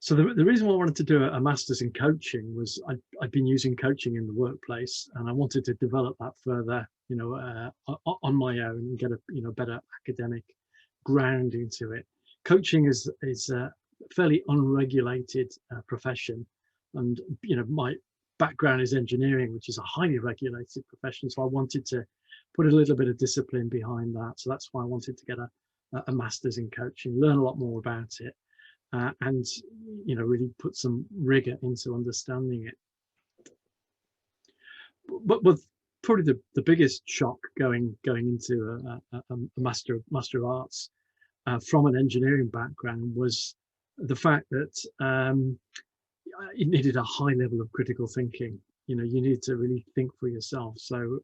So the reason why I wanted to do a master's in coaching was I'd been using coaching in the workplace, and I wanted to develop that further, on my own, and get a better academic grounding to it. Coaching is a fairly unregulated profession, and my background is engineering, which is a highly regulated profession. So I wanted to put a little bit of discipline behind that. So that's why I wanted to get a master's in coaching, learn a lot more about it. And really put some rigor into understanding it. But probably the biggest shock going into a master of arts from an engineering background was the fact that it needed a high level of critical thinking. You need to really think for yourself. So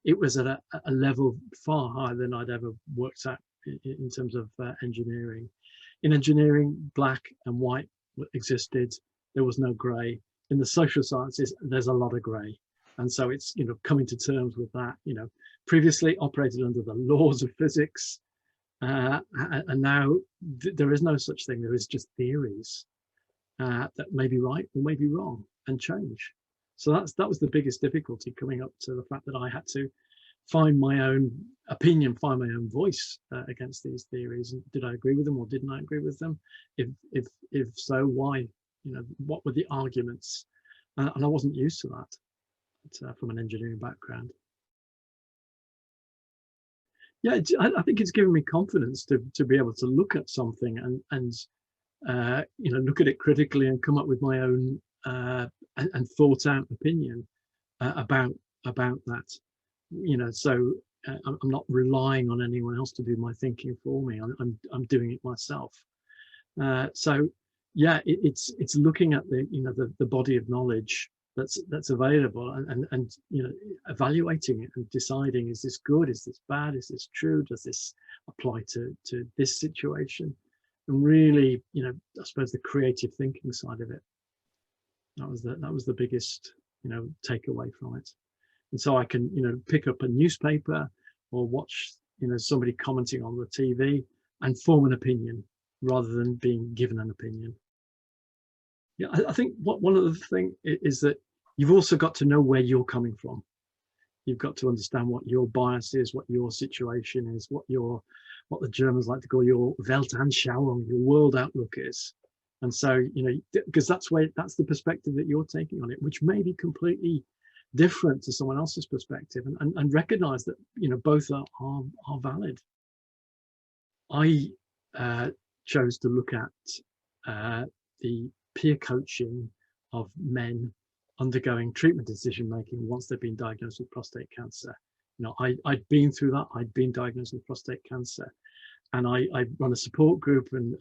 it was at a level far higher than I'd ever worked at in terms of engineering. In engineering, black and white existed. There was no grey. In the social sciences, there's a lot of grey. And so it's, coming to terms with that, previously operated under the laws of physics. And now there is no such thing. There is just theories that may be right or may be wrong and change. So that was the biggest difficulty, coming up to the fact that I had to find my own opinion, find my own voice against these theories. And did I agree with them or didn't I agree with them? If so, why? What were the arguments? And I wasn't used to that from an engineering background. Yeah, I think it's given me confidence to be able to look at something and look at it critically and come up with my own and thought out opinion about that. So I'm not relying on anyone else to do my thinking for me. I'm doing it myself. So yeah, it's looking at the body of knowledge that's available and evaluating it and deciding, is this good, is this bad, is this true, does this apply to this situation? And really, I suppose the creative thinking side of it, that was the biggest takeaway from it. And so I can, pick up a newspaper or watch, somebody commenting on the TV and form an opinion rather than being given an opinion. Yeah, I think one of the things is that you've also got to know where you're coming from. You've got to understand what your bias is, what your situation is, what the Germans like to call your Weltanschauung, your world outlook is. And so, because that's the perspective that you're taking on it, which may be completely different to someone else's perspective, and recognize that both are valid. I chose to look at the peer coaching of men undergoing treatment decision making once they've been diagnosed with prostate cancer. I'd been through that. I'd been diagnosed with prostate cancer, and I run a support group, and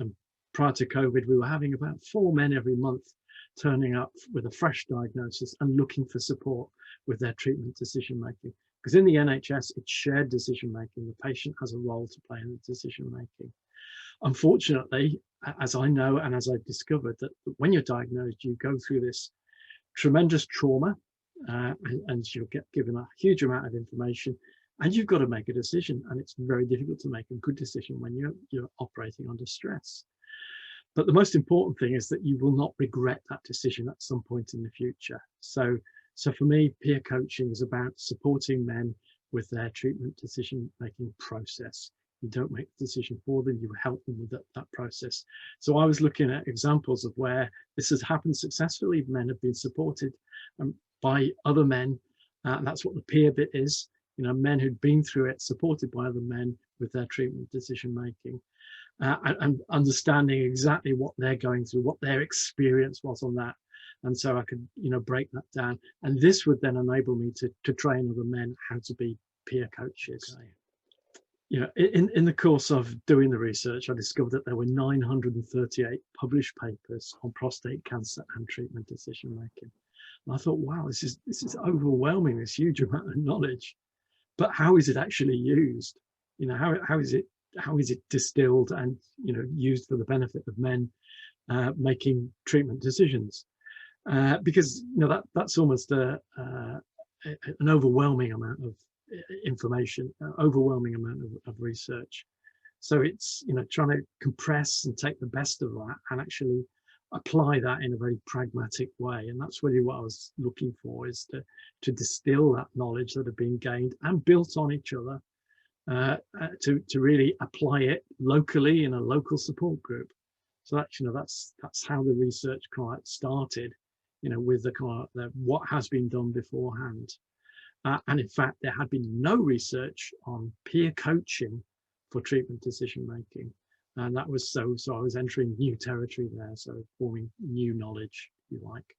prior to COVID, we were having about 4 men every month turning up with a fresh diagnosis and looking for support with their treatment decision making. Because in the NHS, it's shared decision making. The patient has a role to play in the decision making. Unfortunately, as I know and as I've discovered, that when you're diagnosed, you go through this tremendous trauma, and you'll get given a huge amount of information, and you've got to make a decision. And it's very difficult to make a good decision when you're operating under stress. But the most important thing is that you will not regret that decision at some point in the future. So for me, peer coaching is about supporting men with their treatment decision-making process. You don't make the decision for them, you help them with that process. So I was looking at examples of where this has happened successfully. Men have been supported by other men. That's what the peer bit is. Men who'd been through it, supported by other men with their treatment decision-making. And understanding exactly what they're going through, what their experience was on that. And so I could, break that down. And this would then enable me to train other men how to be peer coaches. In the course of doing the research, I discovered that there were 938 published papers on prostate cancer and treatment decision making. And I thought, wow, this is overwhelming, this huge amount of knowledge. But how is it actually used? How is it distilled and used for the benefit of men making treatment decisions? Because that's almost an overwhelming amount of information, overwhelming amount of research. So it's trying to compress and take the best of that and actually apply that in a very pragmatic way. And that's really what I was looking for, is to distill that knowledge that had been gained and built on each other, to really apply it locally in a local support group. So that's how the research kind of started, with the kind of what has been done beforehand. And in fact, there had been no research on peer coaching for treatment decision making. And that was so I was entering new territory there, so forming new knowledge, if you like.